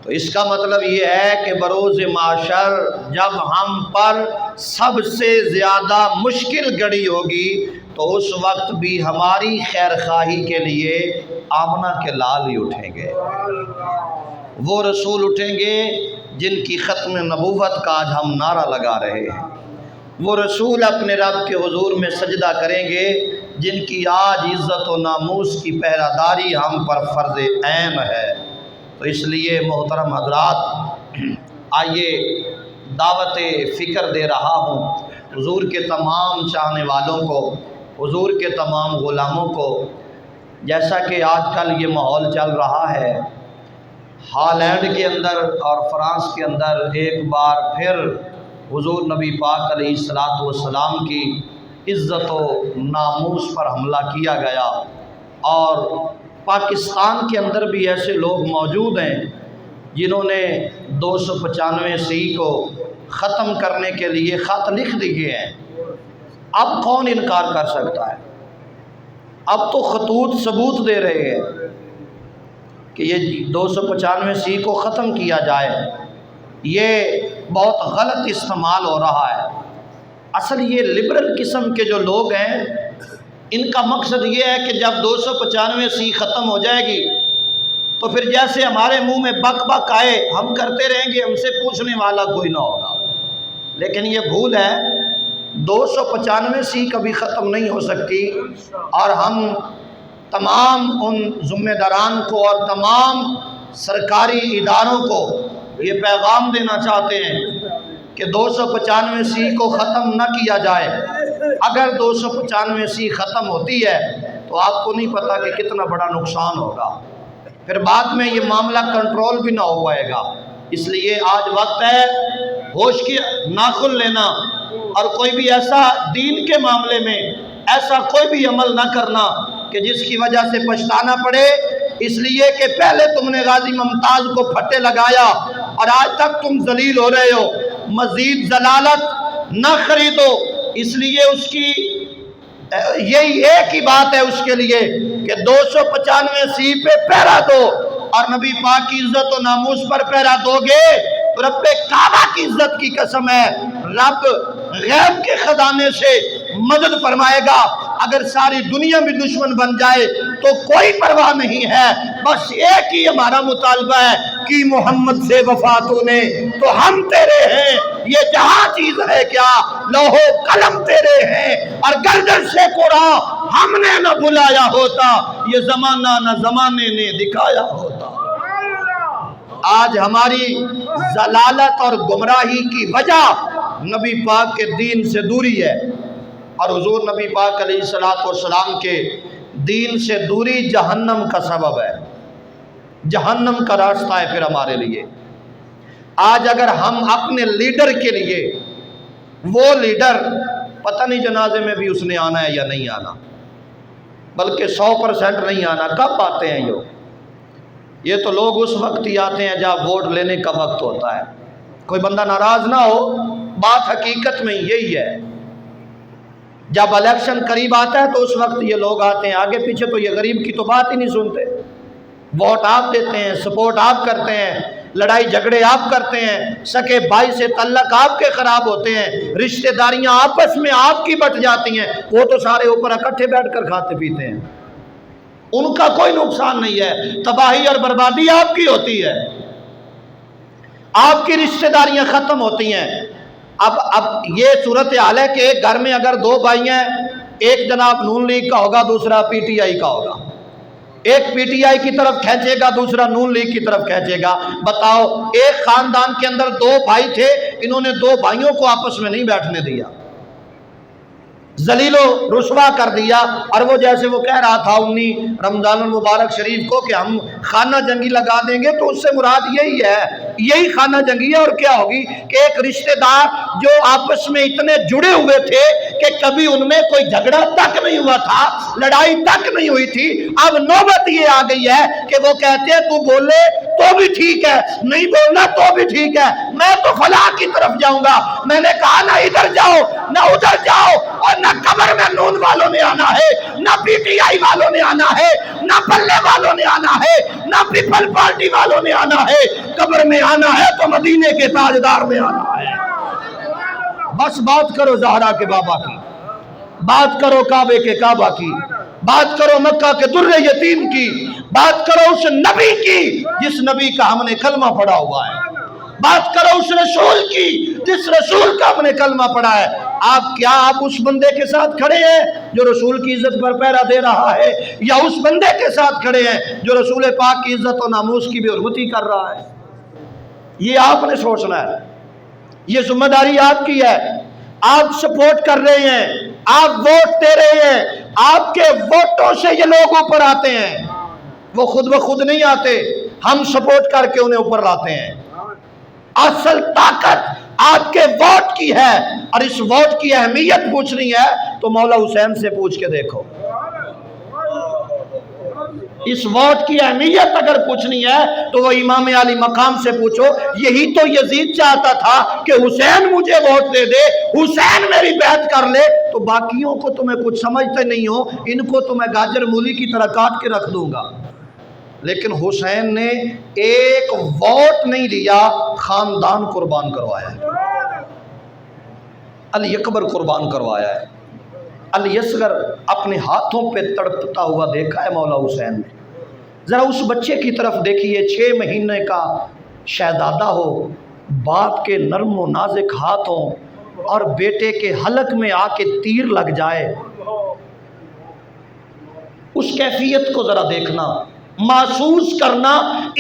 تو اس کا مطلب یہ ہے کہ بروز معاشر جب ہم پر سب سے زیادہ مشکل گھڑی ہوگی تو اس وقت بھی ہماری خیر خواہی کے لیے آمنہ کے لال ہی اٹھیں گے، وہ رسول اٹھیں گے جن کی ختم نبوت کا آج ہم نعرہ لگا رہے ہیں، وہ رسول اپنے رب کے حضور میں سجدہ کریں گے جن کی آج عزت و ناموس کی پہرہ داری ہم پر فرض عین ہے۔ تو اس لیے محترم حضرات آئیے دعوت فکر دے رہا ہوں حضور کے تمام چاہنے والوں کو، حضور کے تمام غلاموں کو۔ جیسا کہ آج کل یہ ماحول چل رہا ہے، ہالینڈ کے اندر اور فرانس کے اندر ایک بار پھر حضور نبی پاک علیہ السلام کی عزت و ناموس پر حملہ کیا گیا، اور پاکستان کے اندر بھی ایسے لوگ موجود ہیں جنہوں نے 295 کو ختم کرنے کے لیے خط لکھ دیے ہیں۔ اب کون انکار کر سکتا ہے؟ اب تو خطوط ثبوت دے رہے ہیں کہ یہ 295 کو ختم کیا جائے۔ یہ بہت غلط استعمال ہو رہا ہے۔ اصل یہ لبرل قسم کے جو لوگ ہیں ان کا مقصد یہ ہے کہ جب 295 ختم ہو جائے گی تو پھر جیسے ہمارے منہ میں بک بک آئے ہم کرتے رہیں گے، ہم سے پوچھنے والا کوئی نہ ہوگا۔ لیکن یہ بھول ہے، 295 کبھی ختم نہیں ہو سکتی، اور ہم تمام ان ذمہ داران کو اور تمام سرکاری اداروں کو یہ پیغام دینا چاہتے ہیں کہ 295 کو ختم نہ کیا جائے۔ اگر 295 ختم ہوتی ہے تو آپ کو نہیں پتا کہ کتنا بڑا نقصان ہوگا، پھر بعد میں یہ معاملہ کنٹرول بھی نہ ہو پائے گا۔ اس لیے آج وقت ہے ہوش کی ناخن لینا، اور کوئی بھی ایسا دین کے معاملے میں ایسا کوئی بھی عمل نہ کرنا کہ جس کی وجہ سے پچھتانا پڑے، اس لیے کہ پہلے تم نے غازی ممتاز کو پھٹے لگایا اور آج تک تم ذلیل ہو رہے ہو۔ مزید ذلالت نہ خریدو، اس لیے اس کی یہی ایک ہی بات ہے اس کے لیے کہ 295 پہ پہرا دو، اور نبی پاک کی عزت و ناموس پر پہرا دو گے تو رب کعبہ کی عزت کی قسم ہے رب غیب کے خزانے سے مدد فرمائے گا۔ اگر ساری دنیا بھی دشمن بن جائے تو کوئی پرواہ نہیں ہے، بس ایک ہی ہمارا مطالبہ ہے کہ محمد سے وفاتوں نے تو ہم تیرے ہیں، یہ جہاں چیز ہے کیا لوہو قلم تیرے ہیں، اور گردن سے قرآن ہم نے نہ بلایا ہوتا، یہ زمانہ نہ زمانے نے دکھایا ہوتا۔ آج ہماری ضلالت اور گمراہی کی وجہ نبی پاک کے دین سے دوری ہے، اور حضور نبی پاک علیہ السلام کے دین سے دوری جہنم کا سبب ہے، جہنم کا راستہ ہے پھر ہمارے لیے۔ آج اگر ہم اپنے لیڈر کے لیے، وہ لیڈر پتہ نہیں جنازے میں بھی اس نے آنا ہے یا نہیں آنا، بلکہ 100% نہیں آنا، کب آتے ہیں یہ تو لوگ اس وقت ہی آتے ہیں جب ووٹ لینے کا وقت ہوتا ہے۔ کوئی بندہ ناراض نہ ہو، بات حقیقت میں یہی ہے۔ جب الیکشن قریب آتا ہے تو اس وقت یہ لوگ آتے ہیں، آگے پیچھے تو یہ غریب کی تو بات ہی نہیں سنتے۔ ووٹ آپ دیتے ہیں، سپورٹ آپ کرتے ہیں، لڑائی جھگڑے آپ کرتے ہیں، سکے بھائی سے تعلق آپ کے خراب ہوتے ہیں، رشتہ داریاں آپس میں آپ کی بٹ جاتی ہیں، وہ تو سارے اوپر اکٹھے بیٹھ کر کھاتے پیتے ہیں، ان کا کوئی نقصان نہیں ہے، تباہی اور بربادی آپ کی ہوتی ہے، آپ کی رشتہ داریاں ختم ہوتی ہیں۔ اب یہ صورتحال ہے کہ ایک گھر میں اگر دو بھائی ہیں، ایک جناب نون لیگ کا ہوگا، دوسرا پی ٹی آئی کا ہوگا، ایک پی ٹی آئی کی طرف کھینچے گا، دوسرا نون لیگ کی طرف کھینچے گا۔ بتاؤ، ایک خاندان کے اندر دو بھائی تھے، انہوں نے دو بھائیوں کو آپس میں نہیں بیٹھنے دیا، ذلیل و رسوا کر دیا۔ اور وہ جیسے وہ کہہ رہا تھا 19 رمضان المبارک شریف کو کہ ہم خانہ جنگی لگا دیں گے، تو اس سے مراد یہی ہے، یہی خانہ جنگی ہے۔ اور کیا ہوگی کہ ایک رشتہ دار جو آپس میں اتنے جڑے ہوئے تھے کہ کبھی ان میں کوئی جھگڑا تک نہیں ہوا تھا، لڑائی تک نہیں ہوئی تھی، اب نوبت یہ آ گئی ہے کہ وہ کہتے ہیں تو بولے تو بھی ٹھیک ہے، نہیں بولنا تو بھی ٹھیک ہے، میں تو فلاں کی طرف جاؤں گا۔ میں نے کہا نہ ادھر جاؤ نہ ادھر جاؤ، اور نہ قبر میں نون والوں نے آنا ہے، نہ پی ٹی آئی والوں نے آنا ہے، نہ بلے والوں نے آنا ہے، نہ پیپل پارٹی والوں نے آنا ہے۔ قبر میں آنا ہے تو مدینے کے تاجدار میں آنا ہے۔ بس بات کرو زہرا کے بابا کی، بات کرو کعبے کے کعبہ کی، بات کرو مکہ کے در یتیم کی، بات کرو اس نبی کی جس نبی کا ہم نے کلمہ پڑھا ہوا ہے، بات کرو اس رسول کی جس رسول کا ہم نے کلمہ پڑھا ہے۔ آپ اس بندے کے ساتھ کھڑے ہیں جو رسول کی عزت پر پہرا دے رہا ہے، یا اس بندے کے ساتھ کھڑے ہیں جو رسول پاک کی عزت و ناموس کی بے حرمتی کر رہا ہے؟ یہ آپ نے سوچنا ہے، یہ ذمہ داری آپ کی ہے۔ آپ سپورٹ کر رہے ہیں، آپ ووٹ دے رہے ہیں، آپ کے ووٹوں سے یہ لوگ اوپر آتے ہیں، وہ خود بخود نہیں آتے، ہم سپورٹ کر کے انہیں اوپر لاتے ہیں۔ اصل طاقت آپ کے ووٹ کی ہے، اور اس ووٹ کی اہمیت پوچھنی ہے تو مولا حسین سے پوچھ کے دیکھو۔ اس ووٹ کی اہمیت اگر پوچھنی ہے تو وہ امام علی مقام سے پوچھو۔ یہی تو یزید چاہتا تھا کہ حسین مجھے ووٹ دے دے، حسین میری بیعت کر لے، تو باقیوں کو تمہیں کچھ سمجھتے نہیں ہو، ان کو تو میں گاجر مولی کی طرح کاٹ کے رکھ دوں گا۔ لیکن حسین نے ایک ووٹ نہیں لیا، خاندان قربان کروایا ہے، علی اکبر قربان کروایا ہے، علی اصغر اپنے ہاتھوں پہ تڑپتا ہوا دیکھا ہے مولا حسین نے۔ ذرا اس بچے کی طرف دیکھیے، 6 مہینے کا شہزادہ ہو، باپ کے نرم و نازک ہاتھ ہوں، اور بیٹے کے حلق میں آ کے تیر لگ جائے، اس کیفیت کو ذرا دیکھنا، محسوس کرنا،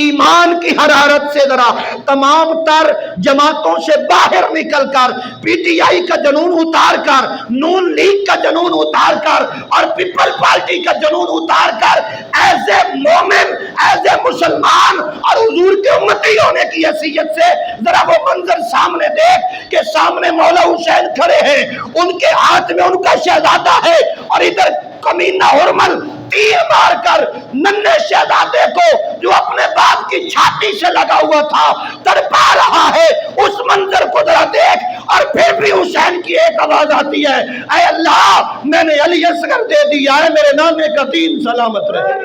ایمان کی حرارت سے ذرا تمام تر جماعتوں سے باہر نکل کر، پی ٹی آئی کا جنون اتار کر، نون لیگ کا جنون اتار کر، اور پیپل پارٹی کا جنون اتار کر، ایز اے مومن، ایز اے مسلمان اور حضور کے امتی ہونے کی حیثیت سے ذرا وہ منظر سامنے دیکھ کہ سامنے مولا حسین کھڑے ہیں، ان کے ہاتھ میں ان کا شہزادہ ہے، اور ادھر کمینہ ہرمل تیر مار کر ننھے شہزادے کو جو اپنے باپ کی چھاتی سے لگا ہوا تھا تڑپا رہا ہے۔ اس منظر کو ذرا دیکھ، اور پھر بھی حسین کی ایک آواز آتی ہے، اے اللہ میں نے علی اصغر دے دیا ہے، میرے نانے کا دین سلامت رہے۔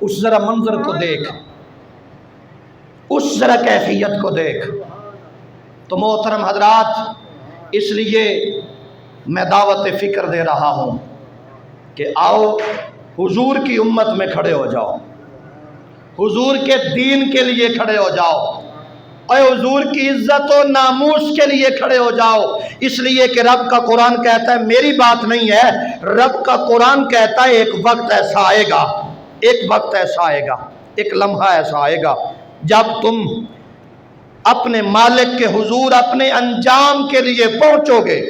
اس ذرا منظر کو دیکھ، اس ذرا کیفیت کو دیکھ۔ تو محترم حضرات، اس لیے میں دعوت فکر دے رہا ہوں کہ آؤ حضور کی امت میں کھڑے ہو جاؤ، حضور کے دین کے لیے کھڑے ہو جاؤ، اور حضور کی عزت و ناموس کے لیے کھڑے ہو جاؤ۔ اس لیے کہ رب کا قرآن کہتا ہے، میری بات نہیں ہے، رب کا قرآن کہتا ہے ایک وقت ایسا آئے گا، ایک وقت ایسا آئے گا، ایک لمحہ ایسا آئے گا جب تم اپنے مالک کے حضور اپنے انجام کے لیے پہنچو گے۔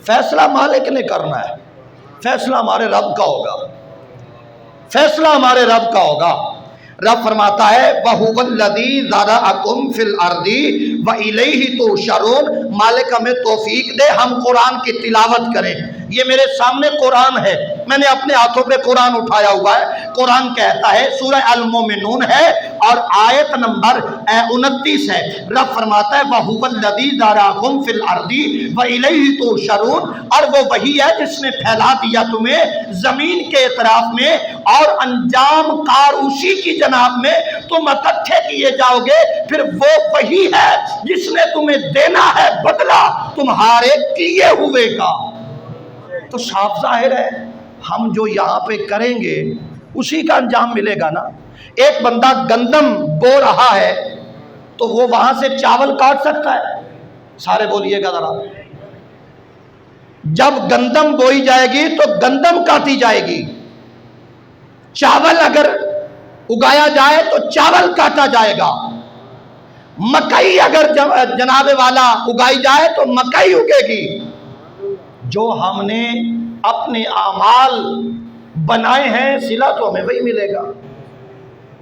فیصلہ مالک نے کرنا ہے، فیصلہ ہمارے رب کا ہوگا، فیصلہ ہمارے رب کا ہوگا۔ رب فرماتا ہے وَهُوَ الَّذِي ذَرَأَكُمْ فِي الْأَرْضِ وَإِلَيْهِ تُحْشَرُونَ۔ مالک ہمیں توفیق دے ہم قرآن کی تلاوت کریں۔ یہ میرے سامنے قرآن ہے، میں نے اپنے ہاتھوں پہ قرآن اٹھایا ہوا ہے۔ قرآن کہتا ہے، سورہ المومنون ہے اور آیت نمبر 29 ہے، رب فرماتا ہے وَهُوَ الَّذِي ذَرَاكُمْ فِي الْأَرْضِ وَإِلَيْهِ تُحْشَرُونَ، اور وہ وہی ہے جس نے پھیلا دیا تمہیں زمین کے اطراف میں، اور انجام کار اسی کی جناب میں تم اکٹھے کیے جاؤ گے۔ پھر وہ وہی ہے جس نے تمہیں دینا ہے بدلہ تمہارے کیے ہوئے کا۔ تو صاف ظاہر ہے ہم جو یہاں پہ کریں گے اسی کا انجام ملے گا نا۔ ایک بندہ گندم بو رہا ہے تو وہ وہاں سے چاول کاٹ سکتا ہے؟ سارے بولیے گا ذرا۔ جب گندم بوئی جائے گی تو گندم کاٹی جائے گی، چاول اگر اگایا جائے تو چاول کاٹا جائے گا، مکئی اگر جناب والا اگائی جائے تو مکئی اگے گی۔ جو ہم نے اپنے اعمال بنائے ہیں صلہ تو ہمیں وہی ملے گا،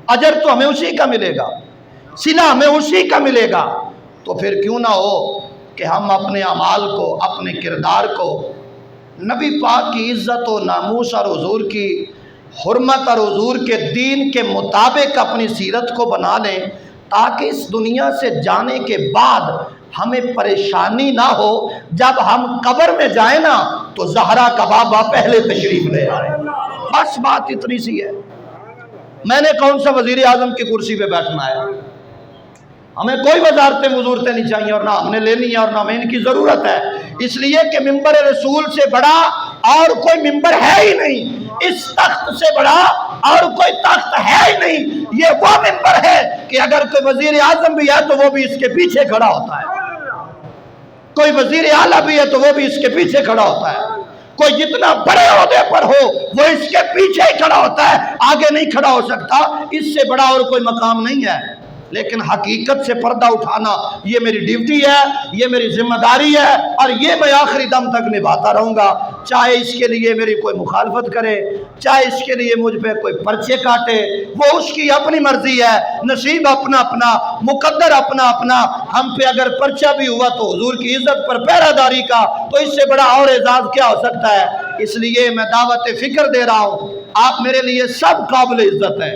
اجر تو ہمیں اسی کا ملے گا، صلہ ہمیں اسی کا ملے گا۔ تو پھر کیوں نہ ہو کہ ہم اپنے اعمال کو، اپنے کردار کو نبی پاک کی عزت و ناموس اور حضور کی حرمت اور حضور کے دین کے مطابق اپنی سیرت کو بنا لیں، تاکہ اس دنیا سے جانے کے بعد ہمیں پریشانی نہ ہو۔ جب ہم قبر میں جائیں نا تو زہرا کا بابا پہلے تشریف لے آئے۔ بس بات اتنی سی ہے۔ میں نے کون سا وزیر اعظم کی کرسی پہ بیٹھنا ہے؟ ہمیں کوئی وزارتیں وزورتیں نہیں چاہیے، اور نہ ہم نے لینی ہے اور نہ ہمیں ان کی ضرورت ہے، اس لیے کہ ممبر رسول سے بڑا اور کوئی ممبر ہے ہی نہیں، اس تخت سے بڑا اور کوئی تخت ہے ہی نہیں۔ یہ وہ ممبر ہے کہ اگر کوئی وزیر اعظم بھی ہے تو وہ بھی اس کے پیچھے کھڑا ہوتا ہے، کوئی وزیر اعلیٰ بھی ہے تو وہ بھی اس کے پیچھے کھڑا ہوتا ہے، کوئی جتنا بڑے عہدے پر ہو وہ اس کے پیچھے ہی کھڑا ہوتا ہے، آگے نہیں کھڑا ہو سکتا۔ اس سے بڑا اور کوئی مقام نہیں ہے۔ لیکن حقیقت سے پردہ اٹھانا یہ میری ڈیوٹی ہے، یہ میری ذمہ داری ہے، اور یہ میں آخری دم تک نبھاتا رہوں گا، چاہے اس کے لیے میری کوئی مخالفت کرے، چاہے اس کے لیے مجھ پہ کوئی پرچے کاٹے، وہ اس کی اپنی مرضی ہے، نصیب اپنا اپنا، مقدر اپنا اپنا۔ ہم پہ اگر پرچہ بھی ہوا تو حضور کی عزت پر پہرہ داری کا، تو اس سے بڑا اور اعزاز کیا ہو سکتا ہے؟ اس لیے میں دعوت فکر دے رہا ہوں، آپ میرے لیے سب قابل عزت ہیں۔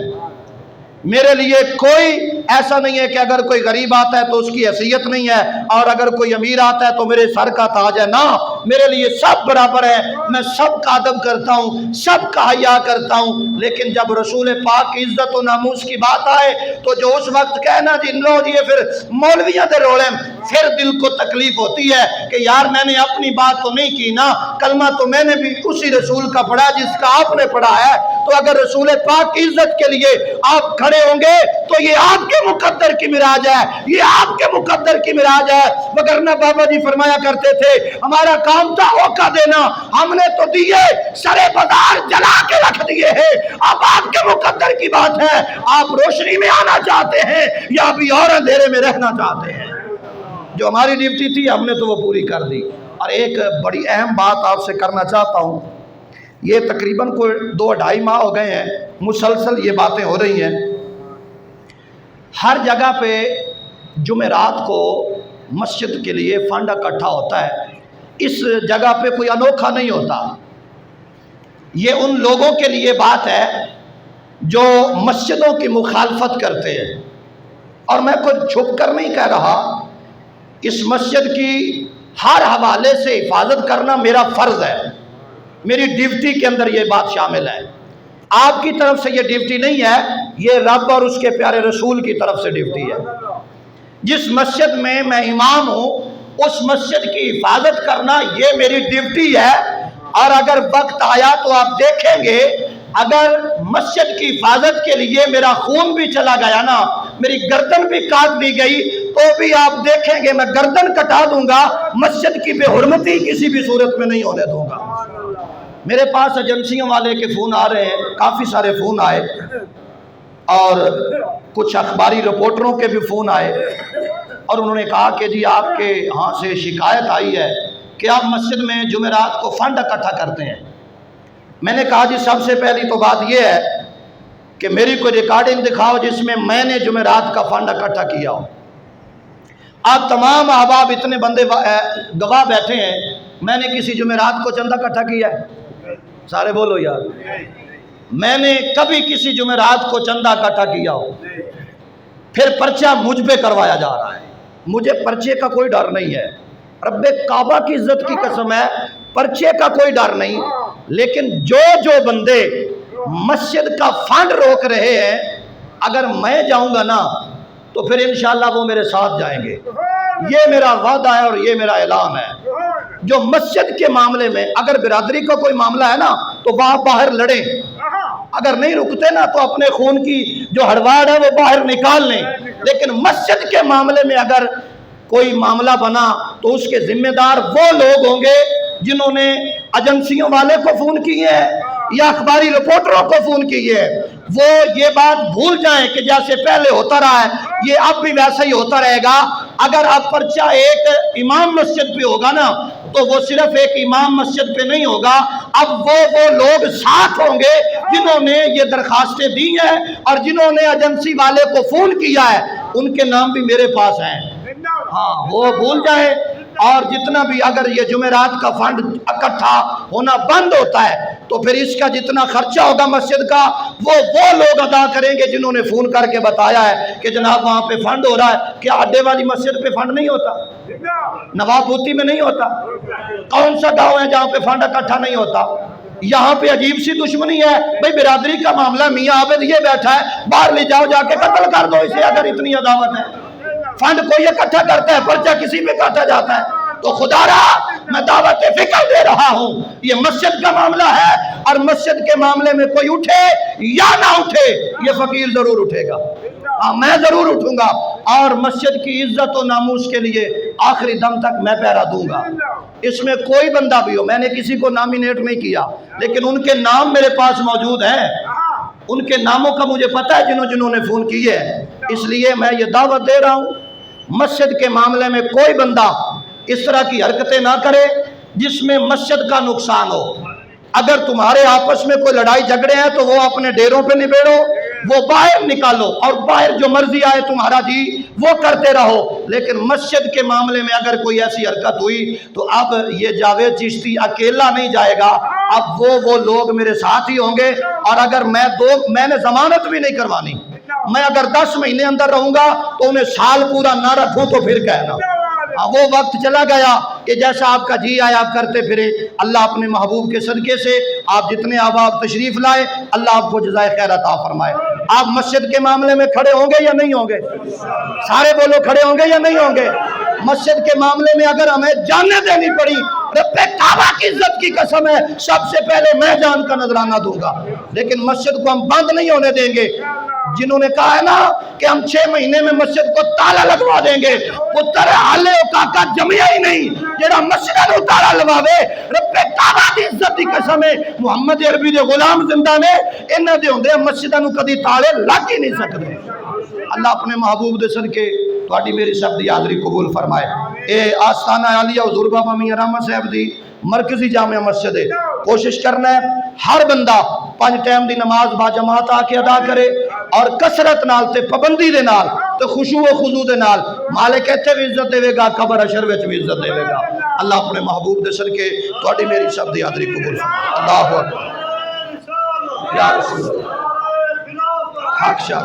میرے لیے کوئی ایسا نہیں ہے کہ اگر کوئی غریب آتا ہے تو اس کی حیثیت نہیں ہے، اور اگر کوئی امیر آتا ہے تو میرے سر کا تاج ہے، نا، میرے لیے سب برابر ہے۔ میں سب کا ادب کرتا ہوں، سب کا حیا کرتا ہوں، لیکن جب رسول پاک کی عزت و ناموس کی بات آئے تو جو اس وقت کہنا جی لو جی پھر مولویاں دے رولے، پھر دل کو تکلیف ہوتی ہے کہ یار میں نے اپنی بات تو نہیں کی نا، کلمہ تو میں نے بھی اسی رسول کا پڑھا جس کا آپ نے پڑھا ہے۔ تو اگر رسول پاک کی عزت کے لیے آپ کھڑے ہوں گے تو یہ آپ کے مقدر کی معراج ہے، یہ آپ کے مقدر کی معراج ہے۔ وگرنہ بابا جی فرمایا کرتے تھے ہمارا کام تھا ہوکا دینا، ہم نے تو دیے سرے بازار جلا کے رکھ دیے ہیں، اب آپ کے مقدر کی بات ہے، آپ روشنی میں آنا چاہتے ہیں یا ابھی اور اندھیرے میں رہنا چاہتے ہیں؟ جو ہماری ڈیوٹی تھی ہم نے تو وہ پوری کر دی۔ اور ایک بڑی اہم بات آپ سے کرنا چاہتا ہوں، یہ تقریباً کوئی 2-2.5 ماہ ہو گئے ہیں مسلسل یہ باتیں ہو رہی ہیں۔ ہر جگہ پہ جمعرات کو مسجد کے لیے فنڈ اکٹھا ہوتا ہے، اس جگہ پہ کوئی انوکھا نہیں ہوتا۔ یہ ان لوگوں کے لیے بات ہے جو مسجدوں کی مخالفت کرتے ہیں، اور میں کوئی چھپ کر نہیں کہہ رہا، اس مسجد کی ہر حوالے سے حفاظت کرنا میرا فرض ہے، میری ڈیوٹی کے اندر یہ بات شامل ہے۔ آپ کی طرف سے یہ ڈیوٹی نہیں ہے، یہ رب اور اس کے پیارے رسول کی طرف سے ڈیوٹی ہے۔ جس مسجد میں میں امام ہوں اس مسجد کی حفاظت کرنا یہ میری ڈیوٹی ہے، اور اگر وقت آیا تو آپ دیکھیں گے اگر مسجد کی حفاظت کے لیے میرا خون بھی چلا گیا نا، میری گردن بھی کاٹ دی گئی، تو بھی آپ دیکھیں گے میں گردن کٹا دوں گا، مسجد کی بے حرمتی کسی بھی صورت میں نہیں ہونے دوں گا۔ میرے پاس ایجنسیوں والے کے فون آ رہے ہیں، کافی سارے فون آئے، اور کچھ اخباری رپورٹروں کے بھی فون آئے، اور انہوں نے کہا کہ جی آپ کے ہاں سے شکایت آئی ہے کہ آپ مسجد میں جمعرات کو فنڈ اکٹھا کرتے ہیں۔ میں نے کہا جی سب سے پہلی تو بات یہ ہے کہ میری کوئی ریکارڈنگ دکھاؤ جس میں میں نے جمعرات کا فنڈ اکٹھا کیا ہو۔ آپ تمام احباب اتنے بندے گواہ بیٹھے ہیں، میں نے کسی جمعرات کو چندہ اکٹھا کیا ہے؟ سارے بولو یار، میں نے کبھی کسی جمعرات کو چندہ اکٹھا کیا ہو؟ پھر پرچہ مجھ پہ کروایا جا رہا ہے۔ مجھے پرچے کا کوئی ڈر نہیں ہے، رب کعبہ کی عزت کی قسم ہے، پرچے کا کوئی ڈر نہیں۔ لیکن جو بندے مسجد کا فنڈ روک رہے ہیں، اگر میں جاؤں گا نا تو پھر انشاءاللہ وہ میرے ساتھ جائیں گے۔ یہ میرا وعدہ ہے اور یہ میرا اعلان ہے۔ جو مسجد کے معاملے میں اگر برادری کا کوئی معاملہ ہے نا تو وہاں باہر لڑیں، اگر نہیں رکتے نا تو اپنے خون کی جو ہڑواڑ ہے وہ باہر نکال لیں۔ لیکن مسجد کے معاملے میں اگر کوئی معاملہ بنا تو اس کے ذمہ دار وہ لوگ ہوں گے جنہوں نے ایجنسیوں والے کو فون کیے ہیں یا اخباری رپورٹروں کو فون کیے ہیں۔ وہ یہ بات بھول جائیں کہ جیسے پہلے ہوتا رہا ہے یہ اب بھی ویسا ہی ہوتا رہے گا۔ اگر اب پرچہ ایک امام مسجد پہ ہوگا نا تو وہ صرف ایک امام مسجد پہ نہیں ہوگا، اب وہ لوگ ساتھ ہوں گے جنہوں نے یہ درخواستیں دی ہیں اور جنہوں نے ایجنسی والے کو فون کیا ہے، ان کے نام بھی میرے پاس ہیں۔ ہاں وہ بھول جائیں۔ اور جتنا بھی اگر یہ جمعرات کا فنڈ اکٹھا ہونا بند ہوتا ہے تو پھر اس کا جتنا خرچہ ہوگا مسجد کا وہ لوگ ادا کریں گے جنہوں نے فون کر کے بتایا ہے کہ جناب وہاں پہ فنڈ ہو رہا ہے۔ کیا اڈے والی مسجد پہ فنڈ نہیں ہوتا؟ نواب بھوتی میں نہیں ہوتا؟ کون سا گاؤں ہے جہاں پہ فنڈ اکٹھا نہیں ہوتا؟ یہاں پہ عجیب سی دشمنی ہے بھئی برادری کا معاملہ، میاں عابد یہ بیٹھا ہے، باہر لے جاؤ جا کے قتل کر دو اسے اگر اتنی عداوت ہے۔ فنڈ کوئی اکٹھا کرتا ہے، پرچہ کسی پہ کاٹا جاتا ہے۔ تو خدا رہا میں دعوت فکر دے رہا ہوں، یہ مسجد کا معاملہ ہے اور مسجد کے معاملے میں کوئی اٹھے یا نہ اٹھے یہ فقیر ضرور اٹھے گا، میں ضرور اٹھوں گا اور مسجد کی عزت و ناموس کے لیے آخری دم تک میں پہرا دوں گا۔ اس میں کوئی بندہ بھی ہو، میں نے کسی کو نامینیٹ نہیں کیا لیکن ان کے نام میرے پاس موجود ہیں، ان کے ناموں کا مجھے پتہ ہے جنہوں نے فون کیے ہیں۔ اس لیے میں یہ دعوت دے رہا ہوں مسجد کے معاملے میں کوئی بندہ اس طرح کی حرکتیں نہ کرے جس میں مسجد کا نقصان ہو۔ اگر تمہارے آپس میں کوئی لڑائی جھگڑے ہیں تو وہ اپنے ڈیروں پہ نبیڑو، وہ باہر نکالو اور باہر جو مرضی آئے تمہارا جی وہ کرتے رہو۔ لیکن مسجد کے معاملے میں اگر کوئی ایسی حرکت ہوئی تو اب یہ جاوید چشتی اکیلا نہیں جائے گا، اب وہ لوگ میرے ساتھ ہی ہوں گے۔ اور اگر میں نے ضمانت بھی نہیں کروانی، میں اگر 10 مہینے اندر رہوں گا تو انہیں سال پورا نہ رکھوں تو پھر کہنا وہ وقت چلا گیا کہ جیسا آپ کا جی آیا آپ کرتے پھرے۔ اللہ اپنے محبوب کے صدقے سے آپ جتنے آپ تشریف لائے اللہ آپ کو جزائے خیر عطا فرمائے۔ آپ مسجد کے معاملے میں کھڑے ہوں گے یا نہیں ہوں گے؟ سارے بولو کھڑے ہوں گے یا نہیں ہوں گے؟ مسجد کے معاملے میں اگر ہمیں جانیں دینی پڑی، رب کعبہ کی عزت کی قسم ہے سب سے پہلے میں جان کا نذرانہ دوں گا، لیکن مسجد کو ہم بند نہیں ہونے دیں گے۔ جنہوں نے کہا ہے نا کہ ہم 6 مہینے میں مسجد کو تالا لگوا دیں گے، پتر آلے و کاکا جمعہ ہی نہیں جڑا مسجد کو تالا لگواوے۔ رب کعبہ دی عزت دی قسم ہے محمد عربی دے غلام زندہ نے انہاں دے ہوندے مسجداں نوں کدی تالے لگ ہی نہیں سکدے۔ اللہ اپنے محبوب دے صدقے تہاڈی میری سب دی حاضری قبول فرمائے۔ اے آستانہ عالیہ حضور بابا میاں رحمت صاحب دی مرکزی جامع مسجد ہے، کوشش کرنا ہے ہر بندہ 5 ٹائم دی نماز با جماعت آ کے ادا کرے اور کثرت نال تے پابندی دے نال تے خشوع و خضوع دے نال مالک ایتھے بھی عزت دے گا، قبر حشر وچ بھی عزت دے گا۔ اللہ اپنے محبوب دے صدقے تہاڈی میری سب دی حاضری قبول فرمائے۔ اللہ اکبر یا رسول اللہ حق شاہ